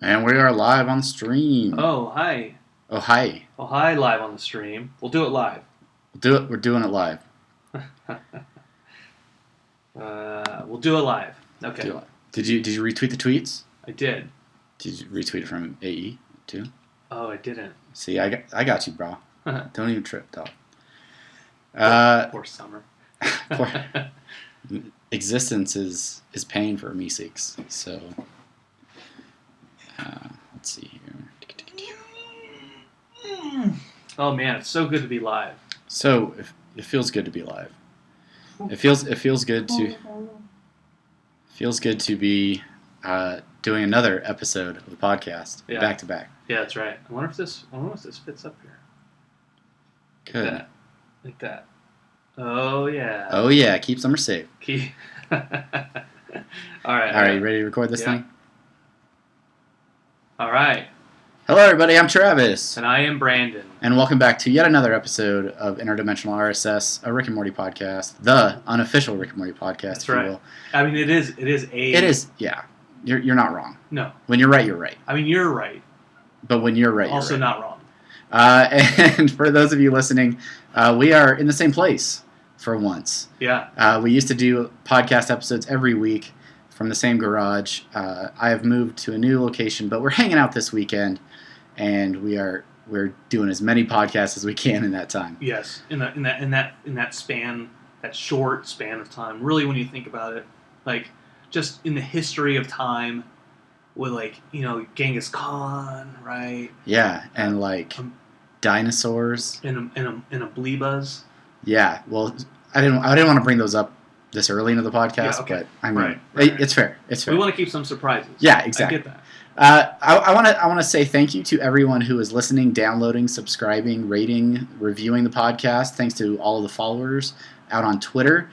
And we are live on stream. Oh, hi. Oh, hi. Oh, hi, live on the stream. We'll do it live. We're doing it live. We'll do it live. Okay. Did you retweet the tweets? I did. Did you retweet it from AE too? Oh, I didn't. See, I got you, bro. Don't even trip, dog. Poor Summer. Existence is pain for Meeseeks. So let's see here. Oh man, it's so good to be live. So it feels good to be live. It feels good to be doing another episode of the podcast back to back. Yeah, that's right. I wonder if this fits up here. Good. Like that. Oh yeah. Oh yeah. Keep Summer safe. All right. You ready to record this thing? All right. Hello, everybody. I'm Travis. And I am Brandon. And welcome back to yet another episode of Interdimensional RSS, a Rick and Morty podcast, the unofficial Rick and Morty podcast, That's if you right. will. I mean, it is. Yeah. You're not wrong. No. When you're right, you're right. I mean, you're right. But when you're right, also you're right. not wrong. And for those of you listening, we are in the same place for once. Yeah. We used to do podcast episodes every week from the same garage. I have moved to a new location, but we're hanging out this weekend, and we're doing as many podcasts as we can in that time. Yes, in that span, that short span of time. Really, when you think about it, like just in the history of time, with Genghis Khan, right? Yeah, and dinosaurs and amoebas. Yeah, well, I didn't want to bring those up this early into the podcast, but I mean, right. It's fair. It's fair. We want to keep some surprises. Yeah, exactly. I get that. I want to say thank you to everyone who is listening, downloading, subscribing, rating, reviewing the podcast. Thanks to all of the followers out on Twitter.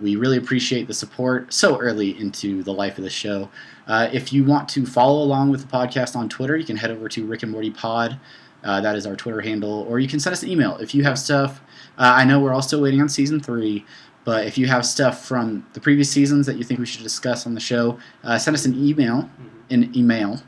We really appreciate the support so early into the life of the show. If you want to follow along with the podcast on Twitter, you can head over to Rick and Morty Pod. That is our Twitter handle, or you can send us an email if you have stuff. I know we're all still waiting on season 3. But if you have stuff from the previous seasons that you think we should discuss on the show, send us an email. Email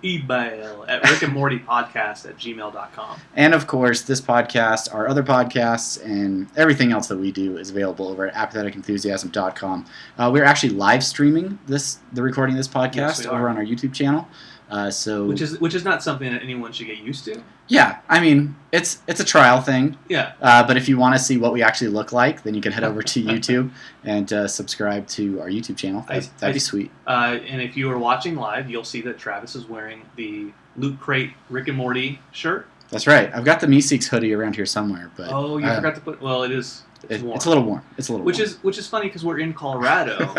at rickandmortypodcast@gmail.com. And of course, this podcast, our other podcasts, and everything else that we do is available over at apatheticenthusiasm.com. We're actually live streaming the recording of this podcast over on our YouTube channel. Which is not something that anyone should get used to. Yeah, I mean, it's a trial thing. Yeah. But if you want to see what we actually look like, then you can head over to YouTube and subscribe to our YouTube channel. That'd be sweet. And if you are watching live, you'll see that Travis is wearing the Loot Crate Rick and Morty shirt. That's right. I've got the Meeseeks hoodie around here somewhere, but you forgot to put. Well, it's warm. It's a little warm. Which is funny because we're in Colorado,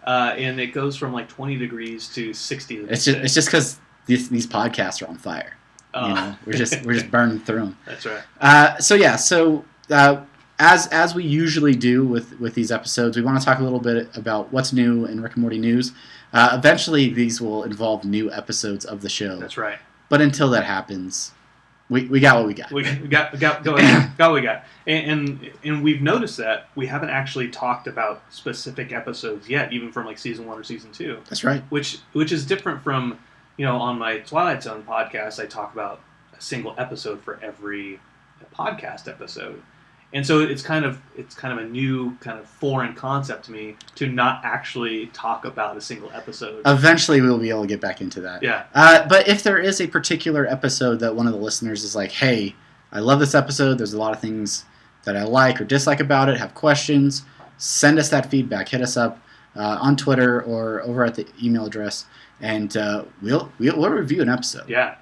and it goes from 20 degrees to 60 degrees. It's just because these podcasts are on fire. We're just burning through them. That's right. As we usually do with these episodes, we want to talk a little bit about what's new in Rick and Morty news. Eventually, these will involve new episodes of the show. That's right. But until that happens, we got what we got. We got what we got. And we've noticed that we haven't actually talked about specific episodes yet, even from season 1 or season 2. That's right. Which is different from. On my Twilight Zone podcast, I talk about a single episode for every podcast episode, and so it's kind of a new kind of foreign concept to me to not actually talk about a single episode. Eventually, we'll be able to get back into that. Yeah. But if there is a particular episode that one of the listeners is like, "Hey, I love this episode. There's a lot of things that I like or dislike about it. Have questions? Send us that feedback. Hit us up on Twitter or over at the email address." And we'll review an episode. Yeah.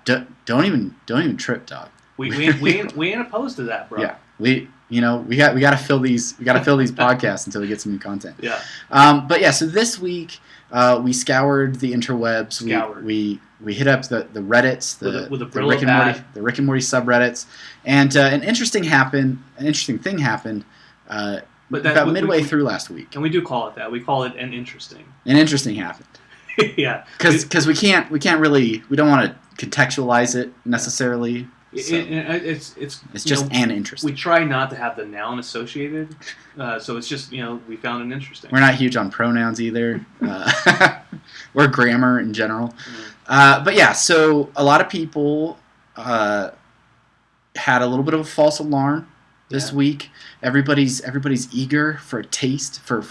Don't even trip, dog. We ain't opposed to that, bro. Yeah. We got to fill these podcasts until we get some new content. Yeah. But yeah. So this week we scoured the interwebs. We hit up the Reddits, the Rick and Morty subreddits, and an interesting thing happened. About midway through last week. And we do call it that. We call it an interesting. An interesting happened. Yeah, because we don't want to contextualize it necessarily. So it's just an interesting. We try not to have the noun associated, so it's just we found it interesting. We're not huge on pronouns either, or grammar in general. But yeah, so a lot of people had a little bit of a false alarm this week. Everybody's eager for a taste for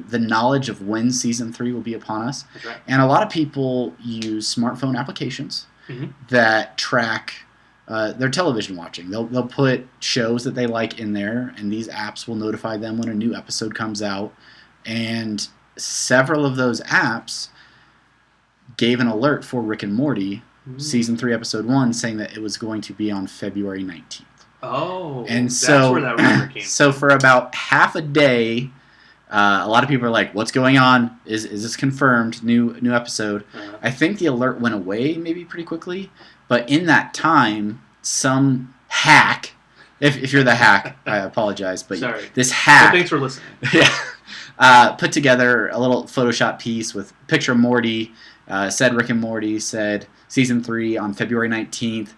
the knowledge of when season 3 will be upon us. That's right. And a lot of people use smartphone applications that track their television watching. They'll put shows that they like in there, and these apps will notify them when a new episode comes out. And several of those apps gave an alert for Rick and Morty, season 3, episode 1, saying that it was going to be on February 19th. Oh, and that's so, where that rumor came from. So for about half a day, a lot of people are like, "What's going on? Is this confirmed? New episode?" I think the alert went away maybe pretty quickly, but in that time, some hack, if you're the hack, I apologize, but Sorry. This hack. Well, thanks for listening. Put together a little Photoshop piece with a picture of Morty. Said Rick and Morty, said season 3 on February 19th.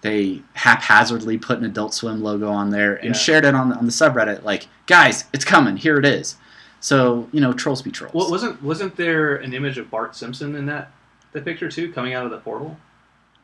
They haphazardly put an Adult Swim logo on there and shared it on the subreddit. Like, guys, it's coming. Here it is. So, trolls be trolls. Well, wasn't there an image of Bart Simpson in that picture too, coming out of the portal?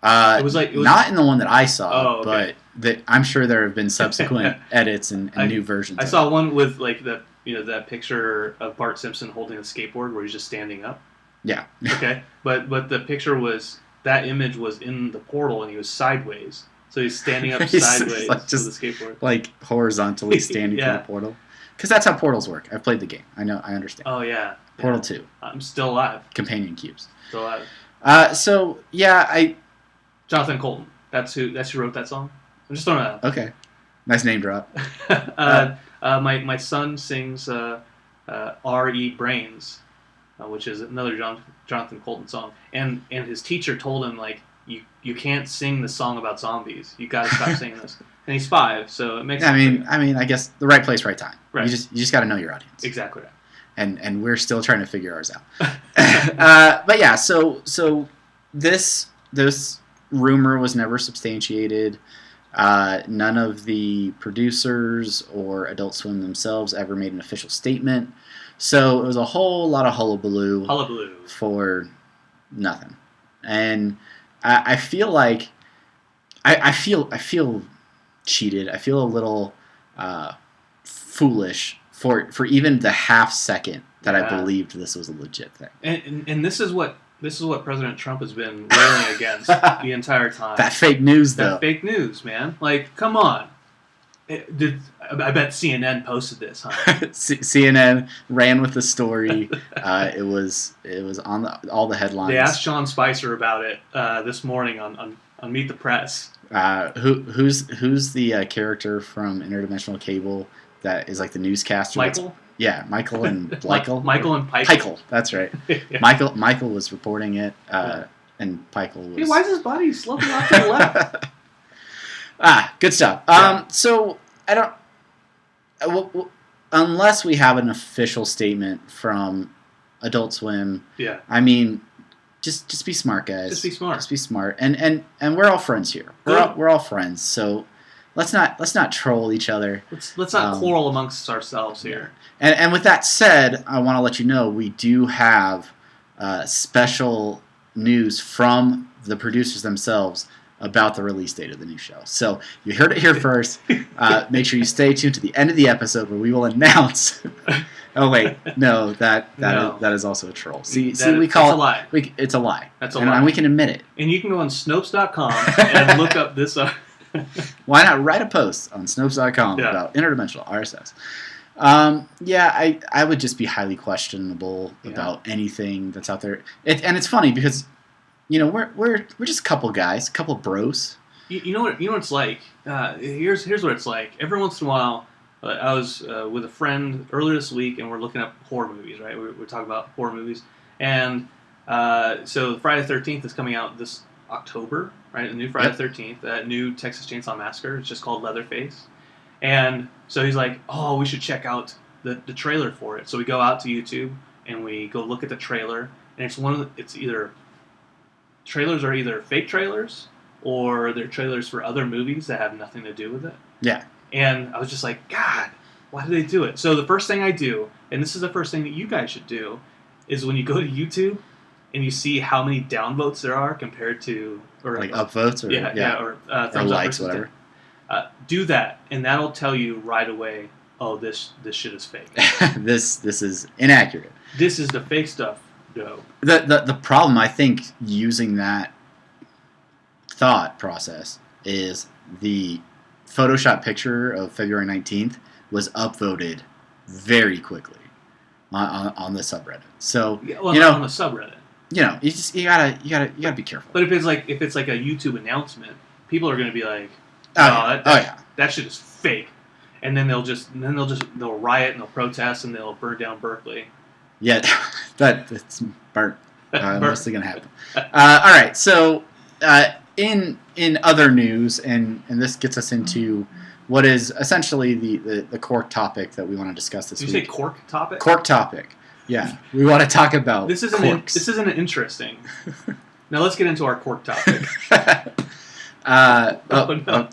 It was not in the one that I saw, okay. but I'm sure there have been subsequent edits and new versions. I saw one with like that picture of Bart Simpson holding a skateboard where he's just standing up. Yeah. Okay, but the picture was. That image was in the portal, and he was sideways. So he's standing up sideways like with the skateboard. Like horizontally standing in the portal. Because that's how portals work. I've played the game. I know. I understand. Oh, yeah. Portal 2. I'm still alive. Companion cubes. Still alive. Jonathan Colton. That's who wrote that song. I'm just throwing it out. Okay. Nice name drop. My son sings Rebrains, which is another Jonathan Colton song, and his teacher told him, like, you can't sing the song about zombies. You got to stop singing this. And he's 5, so it makes. I mean, I guess the right place, right time. Right. You just got to know your audience. Exactly right. And we're still trying to figure ours out. But yeah, so this rumor was never substantiated. None of the producers or Adult Swim themselves ever made an official statement. So it was a whole lot of hullabaloo for nothing. And I feel like I feel cheated. I feel a little foolish for even the half second that I believed this was a legit thing. And this is what President Trump has been railing against the entire time. That fake news, though. That fake news, man. Like, come on. I bet CNN posted this, huh? CNN ran with the story. It was on all the headlines. They asked Sean Spicer about it this morning on Meet the Press. Who's the character from Interdimensional Cable that is like the newscaster? Michael? Yeah, Michael and Michael. Michael and Pike. Pikel, that's right. Yeah. Michael was reporting it, and Pikel was. Hey, why is his body sloping off to the left? Good stuff. So I don't. Unless we have an official statement from Adult Swim. Yeah. I mean, just be smart, guys. Just be smart. Just be smart, and we're all friends here. We're all friends. So let's not troll each other. Let's not quarrel amongst ourselves here. And with that said, I want to let you know we do have special news from the producers themselves about the release date of the new show. So you heard it here first. Make sure you stay tuned to the end of the episode where we will announce. Oh wait, no, that is also a troll. See, we call it a lie. It's a lie. That's a lie, and we can admit it. And you can go on Snopes.com and look up this. Why not write a post on Snopes.com about Interdimensional RSS? I would just be highly questionable about anything that's out there. And it's funny because, we're just a couple guys, a couple bros. You know what it's like. Here's what it's like. Every once in a while, I was with a friend earlier this week, and we're looking up horror movies. Right, we're talking about horror movies, and so Friday the 13th is coming out this October. Right, the new Friday the 13th, that new Texas Chainsaw Massacre. It's just called Leatherface. And so he's like, oh, we should check out the trailer for it. So we go out to YouTube and we go look at the trailer. And trailers are either fake trailers or they're trailers for other movies that have nothing to do with it. Yeah. And I was just like, God, why do they do it? So the first thing I do, and this is the first thing that you guys should do, is when you go to YouTube, and you see how many downvotes there are compared to or like upvotes or or or thumbs likes, up whatever. Do that, and that'll tell you right away. Oh, this shit is fake. this is inaccurate. This is the fake stuff. Go. The problem, I think, using that thought process is the Photoshop picture of February 19th was upvoted very quickly on the subreddit. So on the subreddit, you gotta be careful. But if it's like a YouTube announcement, people are going to be like, that shit is fake, and then they'll riot and they'll protest and they'll burn down Berkeley. Yeah, that's mostly going to happen. All right, so in other news, and this gets us into what is essentially the core topic that we want to discuss this week. Did you say cork topic? Cork topic. Yeah, we want to talk about this isn't interesting. Now let's get into our cork topic. No.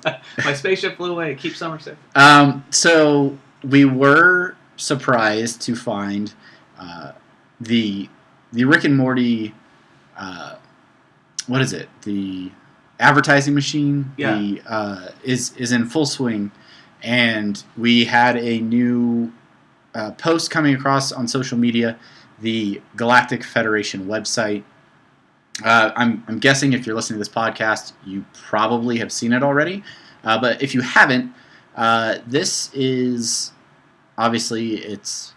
My spaceship flew away. Keep Summer safe. So we were surprised to find the Rick and Morty. What is it? The advertising machine. Yeah. Is in full swing, and we had a new post coming across on social media, the Galactic Federation website. I'm guessing if you're listening to this podcast, you probably have seen it already. But if you haven't, this is obviously it's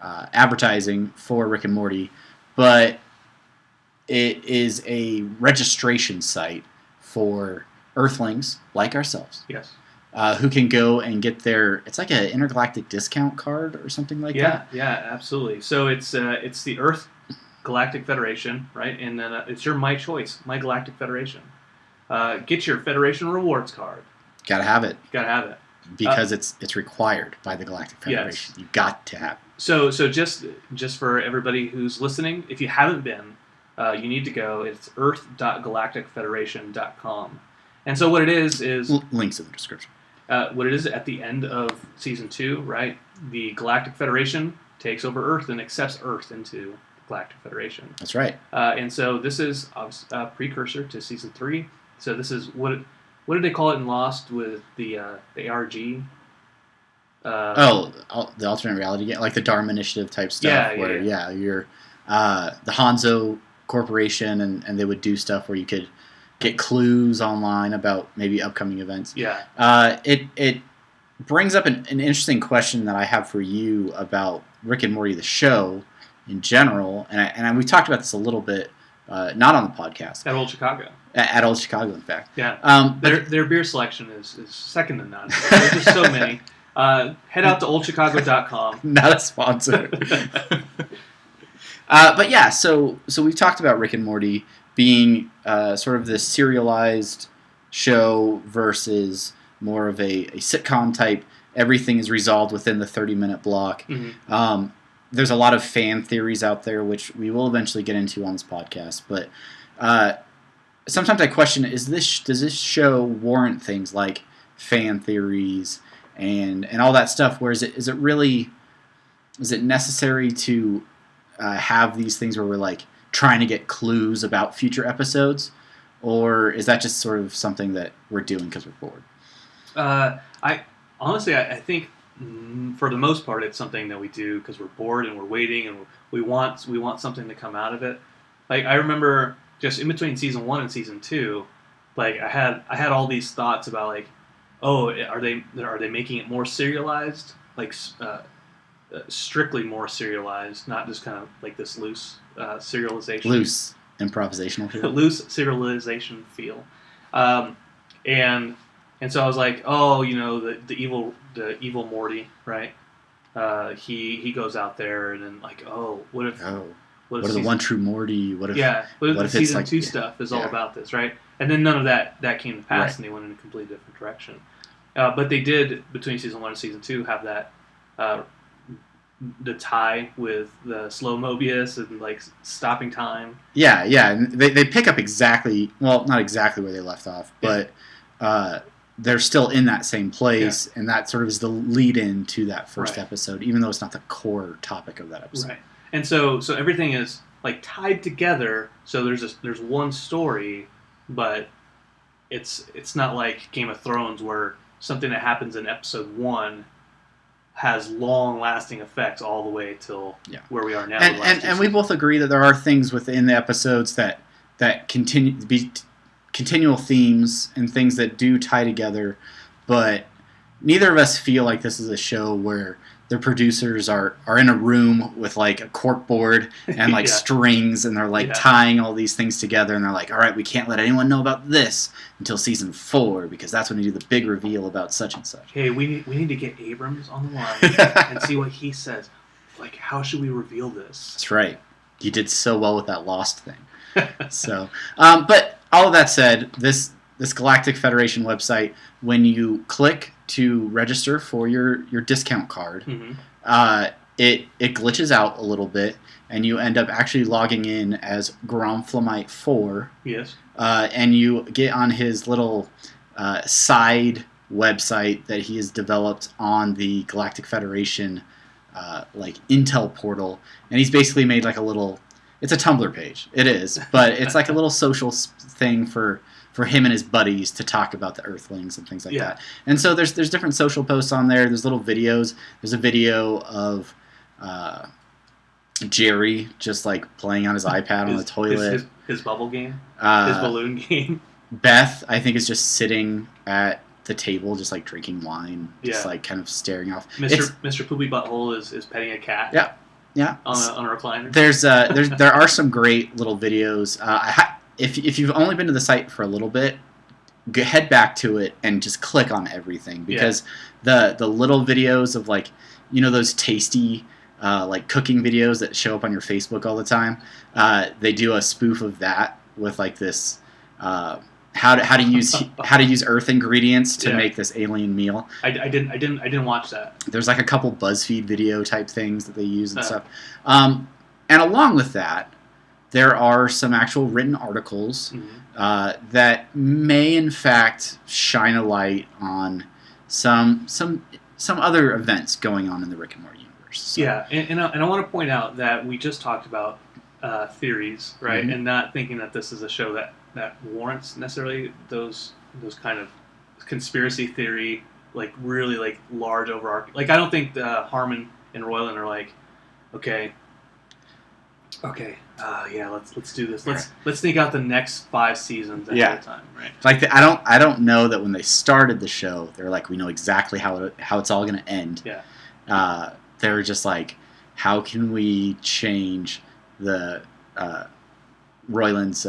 advertising for Rick and Morty, but it is a registration site for Earthlings like ourselves. Yes. Who can go and get it's like an intergalactic discount card or something like that. Yeah, absolutely. So it's the Earth Galactic Federation, right? And then it's your My Choice, My Galactic Federation. Get your Federation rewards card. Gotta have it. Because it's required by the Galactic Federation. Yes. You got to have it. So just for everybody who's listening, if you haven't been, you need to go. It's earth.galacticfederation.com. And so what it is links in the description. What it is at the end of season 2, right? The Galactic Federation takes over Earth and accepts Earth into Galactic Federation. That's right. And so this is a precursor to season 3. So this is what did they call it in Lost with the ARG? The alternate reality game, like the Dharma Initiative type stuff. You're the Hanzo Corporation, and they would do stuff where you could get clues online about maybe upcoming events. Yeah. It brings up an interesting question that I have for you about Rick and Morty the show in general, and we talked about this a little bit, not on the podcast. At Old Chicago. At Old Chicago, in fact. Yeah. Their beer selection is second to none. There's just so many. Head out to oldchicago.com. Not a sponsor. But yeah, so we've talked about Rick and Morty being sort of this serialized show versus more of a sitcom type. Everything is resolved within the 30-minute block. Mm-hmm. There's a lot of fan theories out there, which we will eventually get into on this podcast. But sometimes I question, does this show warrant things like fan theories and all that stuff? Where is it necessary to have these things where we're like trying to get clues about future episodes, or is that just sort of something that we're doing because we're bored? I think for the most part it's something that we do because we're bored and we're waiting and we want something to come out of it. Like I remember just in between season 1 and season 2, like I had all these thoughts about like, oh, are they making it more serialized, like strictly more serialized, not just kind of like this loose serialization. Loose improvisational feel. Loose serialization feel. And so I was like, oh, the evil Morty, right? He goes out there and then like, oh, what if the one true Morty? What if season 2 stuff is all about this, right? And then none of that came to pass, and they went in a completely different direction. But they did between season 1 and season 2 have that the tie with the slow Mobius and like stopping time. Yeah, and they pick up not exactly where they left off, but they're still in that same place, and that sort of is the lead-in to that first episode, even though it's not the core topic of that episode. Right. And so everything is like tied together. So there's one story, but it's not like Game of Thrones where something that happens in episode 1 has long-lasting effects all the way till where we are now. And we both agree that there are things within the episodes that continue to be continual themes and things that do tie together, but neither of us feel like this is a show where the producers are in a room with like a cork board and like strings, and they're like tying all these things together, and they're like, all right, we can't let anyone know about this until season 4 because that's when we do the big reveal about such and such. Hey, we need to get Abrams on the line and see what he says. Like, how should we reveal this? That's right. You did so well with that Lost thing. So, but all of that said, this Galactic Federation website, when you click to register for your discount card, it glitches out a little bit, and you end up actually logging in as Gromflamite 4. Yes. And you get on his little side website that he has developed on the Galactic Federation like Intel portal, and he's basically made like a little. It's a Tumblr page. It is, but it's like a little social thing for him and his buddies to talk about the Earthlings and things like that. And so there's different social posts on there. There's little videos. There's a video of Jerry just like playing on his iPad on the toilet. His bubble game. His balloon game. Beth, I think, is just sitting at the table, just like drinking wine, just like kind of staring off. Mr. Poopy Butthole is petting a cat. Yeah. On a recliner. There are some great little videos. If you've only been to the site for a little bit, head back to it and just click on everything, because the little videos of like, you know, those tasty like cooking videos that show up on your Facebook all the time. They do a spoof of that with like this how to use Earth ingredients to make this alien meal. I didn't watch that. There's like a couple BuzzFeed video type things that they use and stuff. And along with that, there are some actual written articles that may in fact shine a light on some other events going on in the Rick and Morty universe. So. Yeah, and I want to point out that we just talked about theories, right? Mm-hmm. And not thinking that this is a show that warrants necessarily those kind of conspiracy theory, like really like large overarching. Like I don't think Harmon and Roiland are like, okay, let's do this. Let's think out the next 5 seasons ahead of time, right? Like I don't know that when they started the show, they're like, we know exactly how it's all going to end. Yeah. They were just like, how can we change the Roiland's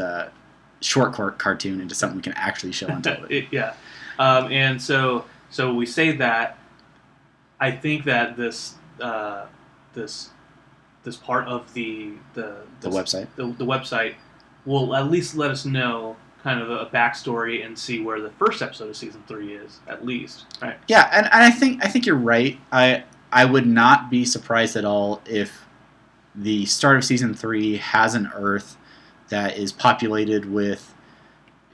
short cartoon into something we can actually show on television? And so we say that. I think that this part of the website, the website will at least let us know kind of a backstory and see where the first episode of season 3 is, at least, right? Yeah, and I think you're right. I would not be surprised at all if the start of season 3 has an Earth that is populated with,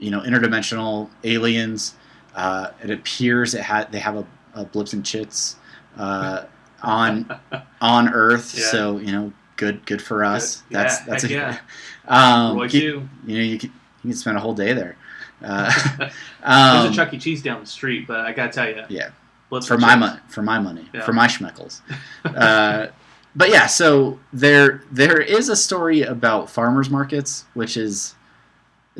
interdimensional aliens. It appears they have a blips and chits on Earth, so good for us. Good. That's a Roy too. You can spend a whole day there. There's a Chuck E. Cheese down the street, but I gotta tell you, for my money, for my schmeckles. But yeah, so there is a story about farmers markets, which is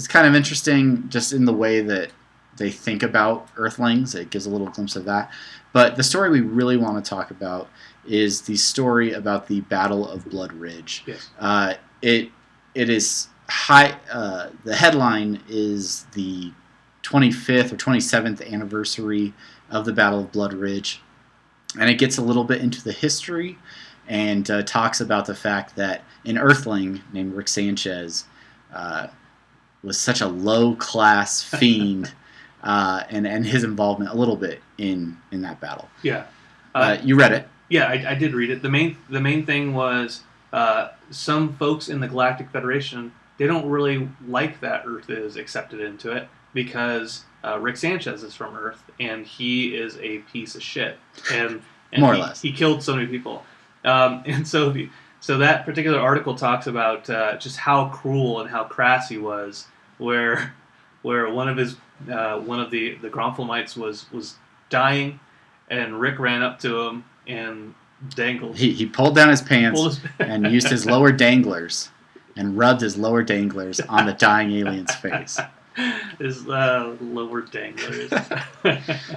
kind of interesting, just in the way that they think about Earthlings. It gives a little glimpse of that. But the story we really want to talk about is the story about the Battle of Blood Ridge. Yes. It is high. The headline is the 25th or 27th anniversary of the Battle of Blood Ridge, and it gets a little bit into the history and talks about the fact that an Earthling named Rick Sanchez was such a low-class fiend, and his involvement a little bit in that battle. Yeah. You read it. Yeah, I did read it. The main thing was some folks in the Galactic Federation, they don't really like that Earth is accepted into it because Rick Sanchez is from Earth and he is a piece of shit. And more or less. He killed so many people. And so So that particular article talks about just how cruel and how crass he was, where one of the Grompholomites was dying, and Rick ran up to him and dangled. He pulled down his pants and used his lower danglers and rubbed his lower danglers on the dying alien's face. His lower danglers.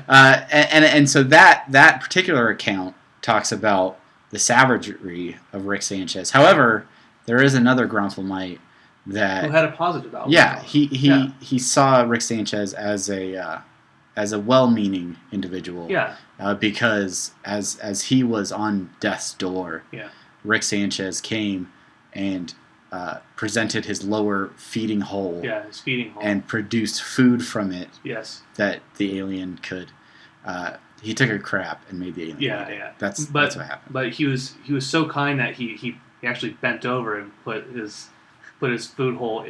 And so that particular account talks about the savagery of Rick Sanchez. However, there is another Gromphomite that who had a positive outlook. Yeah, he saw Rick Sanchez as a well-meaning individual. Yeah. Because as he was on death's door, Rick Sanchez came and presented his lower feeding hole. Yeah, his feeding hole. And produced food from it. Yes. That the alien could. He took a crap and made the alien. Yeah. That's what happened. But he was so kind that he actually bent over and put his food hole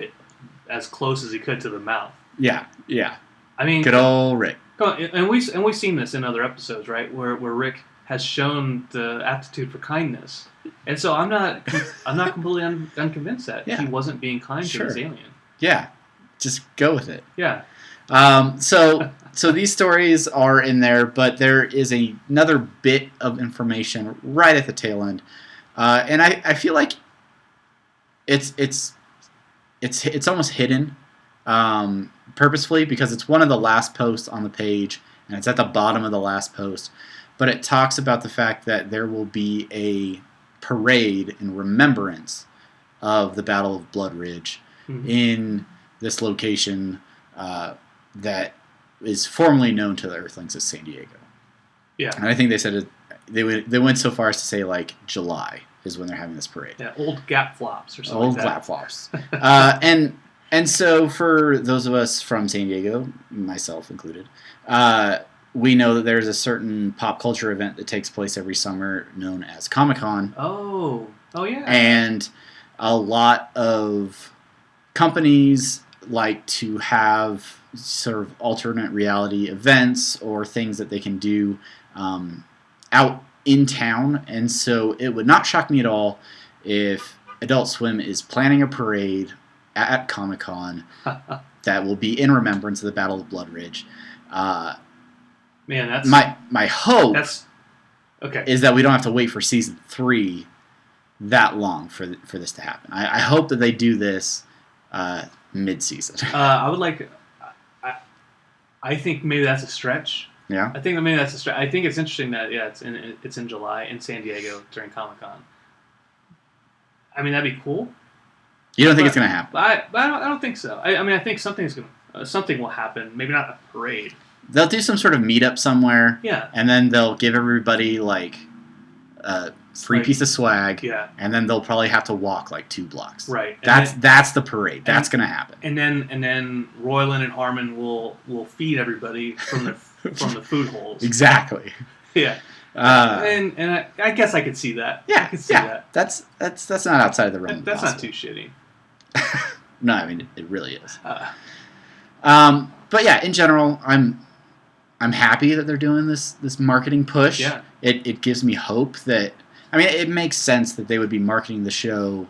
as close as he could to the mouth. Yeah. I mean, good old Rick. And we've seen this in other episodes, right? Where Rick has shown the aptitude for kindness, and so I'm not completely unconvinced that he wasn't being kind to this alien. Yeah, just go with it. Yeah. So these stories are in there, but there is another bit of information right at the tail end, and I feel like it's almost hidden. Purposefully, because it's one of the last posts on the page, and it's at the bottom of the last post, but it talks about the fact that there will be a parade in remembrance of the Battle of Blood Ridge in this location that is formerly known to the Earthlings as San Diego. Yeah. And I think they said they went so far as to say like July is when they're having this parade. Yeah, old gap flops or something like that. Old gap flops. And so for those of us from San Diego, myself included, we know that there's a certain pop culture event that takes place every summer known as Comic-Con. Oh yeah. And a lot of companies like to have sort of alternate reality events or things that they can do out in town. And so it would not shock me at all if Adult Swim is planning a parade at Comic-Con that will be in remembrance of the Battle of Blood Ridge. Man, that's my hope. Okay. Is that we don't have to wait for season 3 that long for this to happen. I hope that they do this mid-season. I would like. I think maybe that's a stretch. Yeah. I think maybe that's a stretch. I think it's interesting that it's in July in San Diego during Comic-Con. I mean, that'd be cool. You don't think it's going to happen? I don't think so. I mean, I think something will happen. Maybe not a parade. They'll do some sort of meetup somewhere. Yeah. And then they'll give everybody like a free piece of swag. Yeah. And then they'll probably have to walk like 2 blocks. Right. That's the parade. That's going to happen. And then Royland and Harmon will feed everybody from the food holes. Exactly. Yeah. And I guess I could see that. Yeah. I could see that. That's not outside of the realm. That's not too shitty. No, I mean it really is. But yeah, in general, I'm happy that they're doing this marketing push. Yeah. It gives me hope that it makes sense that they would be marketing the show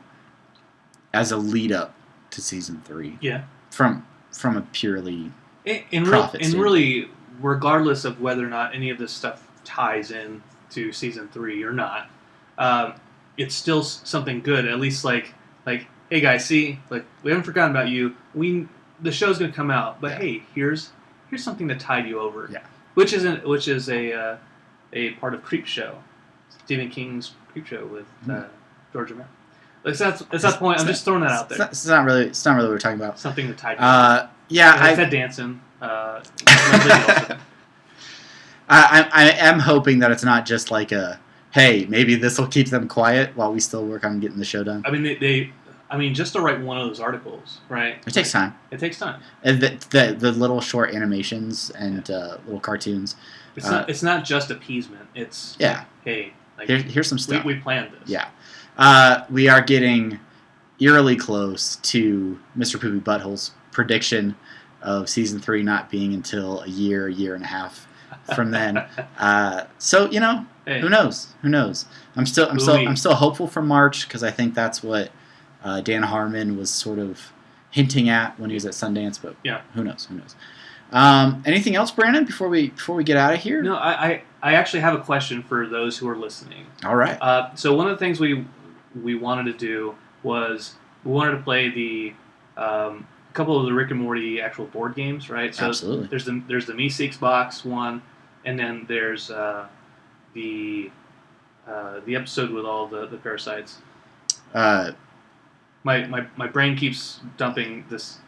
as a lead up to season 3. Yeah. From a purely profit standpoint. Really, regardless of whether or not any of this stuff ties in to season 3 or not, it's still something good. At least like. Hey guys, see, like we haven't forgotten about you. The show's gonna come out, but hey, here's something to tide you over. Yeah. Which is a part of Creepshow, Stephen King's Creepshow with George Romero. Like that's that point. I'm just throwing that out there. It's not really what we're talking about. Something to tide you over. Yeah, I said dancing. I am hoping that it's not just like a hey, maybe this will keep them quiet while we still work on getting the show done. I mean, just to write one of those articles, right? It takes time. It takes time. And the little short animations and little cartoons. It's not just appeasement. It's hey, like here's some stuff. We planned this. Yeah. We are getting eerily close to Mr. Poopy Butthole's prediction of season 3 not being until a year and a half from then. So Hey. Who knows? I'm still hopeful for March because I think that's what Dan Harmon was sort of hinting at when he was at Sundance. But yeah, who knows? Anything else, Brandon? Before we get out of here? No, I actually have a question for those who are listening. All right. So one of the things we wanted to do was we wanted to play the couple of the Rick and Morty actual board games, right? So Absolutely. There's the Meeseeks box one, and then there's the episode with all the parasites. My brain keeps dumping this.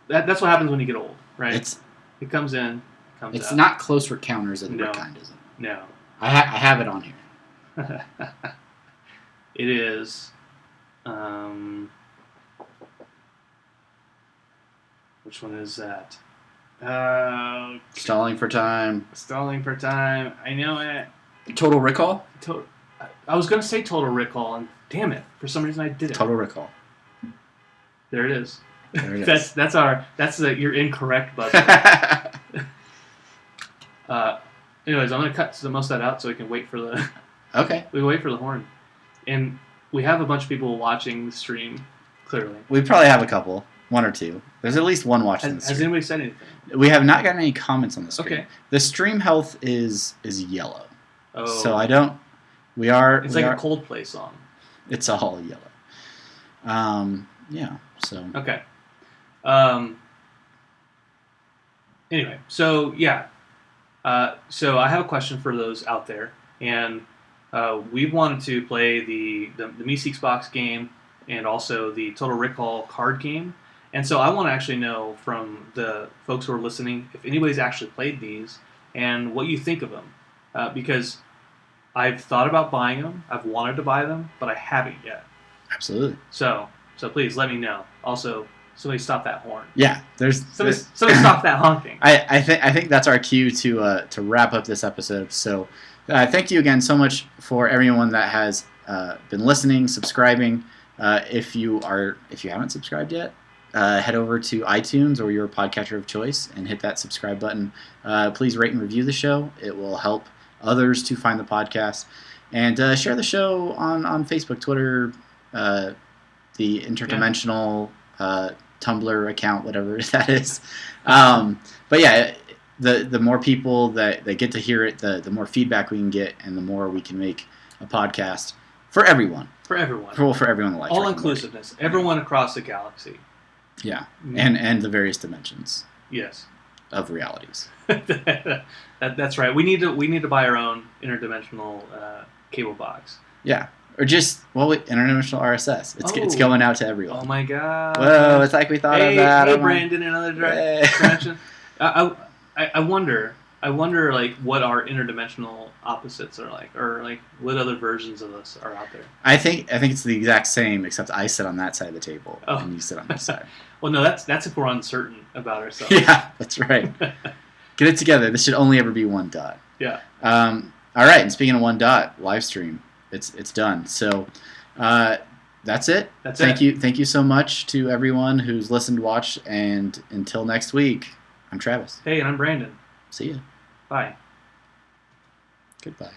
That's what happens when you get old, right? It comes in, comes out. It's not Close Encounters of the Rick kind, is it? No. I have it on here. It is. Which one is that? Stalling for Time. I know it. Total Recall? I was going to say Total Recall, and damn it, for some reason I didn't. Total Recall. There it is. That's You're incorrect, bud. Anyways, I'm going to cut the most of that out so we can wait for the. Okay. We wait for the horn, and we have a bunch of people watching the stream. Clearly, we probably have a couple, one or two. There's at least one watching the stream. Has anybody said anything? We have not gotten any comments on the stream. Okay. The stream health is yellow. Oh. So I don't. We are. It's like a Coldplay song. It's all yellow. Yeah. So. Okay. Anyway, so yeah. So I have a question for those out there, and we wanted to play the Meeseeks box game and also the Total Recall card game. And so I want to actually know from the folks who are listening if anybody's actually played these and what you think of them, because I've thought about buying them, I've wanted to buy them, but I haven't yet. Absolutely. So please let me know. Also, somebody stop that horn. Yeah, somebody stop that honking. I think that's our cue to wrap up this episode. So thank you again so much for everyone that has been listening, subscribing. If you haven't subscribed yet, head over to iTunes or your podcatcher of choice and hit that subscribe button. Please rate and review the show. It will help others to find the podcast. And share the show on Facebook, Twitter, the Interdimensional Tumblr account, whatever that is. But yeah, the more people that get to hear it, the more feedback we can get, and the more we can make a podcast for everyone. For everyone. For everyone that likes all inclusiveness. Everyone across the galaxy. Yeah, and the various dimensions. Yes. Of realities. That's right. We need to buy our own interdimensional cable box. Yeah. Or just, interdimensional RSS. It's going out to everyone. Oh my god. Whoa, it's like we thought of that. Hey, Brandon, another direction. I wonder, like, what our interdimensional opposites are like, or like what other versions of us are out there. I think it's the exact same, except I sit on that side of the table and you sit on this side. Well, no, that's if we're uncertain about ourselves. Yeah, that's right. Get it together. This should only ever be one dot. Yeah. All right, and speaking of one dot, live stream. It's done. So that's it. Thank you so much to everyone who's listened, watched, and until next week, I'm Travis. Hey, and I'm Brandon. See ya. Bye. Goodbye.